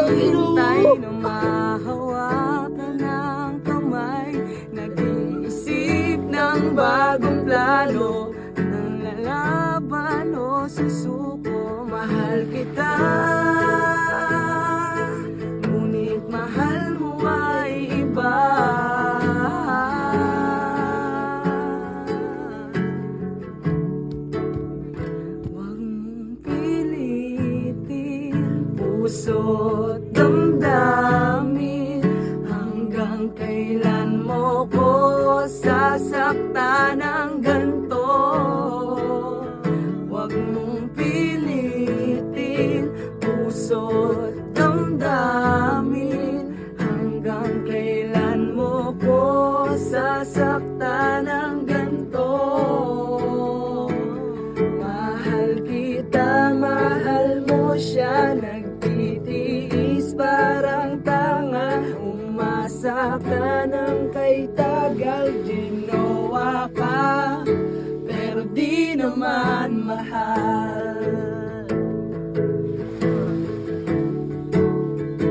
naghihintay na mahawakan ng kamay, nag-iisip ng bagong plano, ng lalaban o susuko. Mahal kita, ngunit mahal mo ay iba. Huwag mong pilitin puso't damdamin, hanggang kailan mo ko sasaktan ng ganito. Huwag mong pilitin puso't damdamin, hanggang kailan mo ko sasaktan ng ganito. Mahal kita, mahal mo siya, nagtitiis parang tanga, umasa ka ng kay tagal, ginawa ka pero di naman mahal.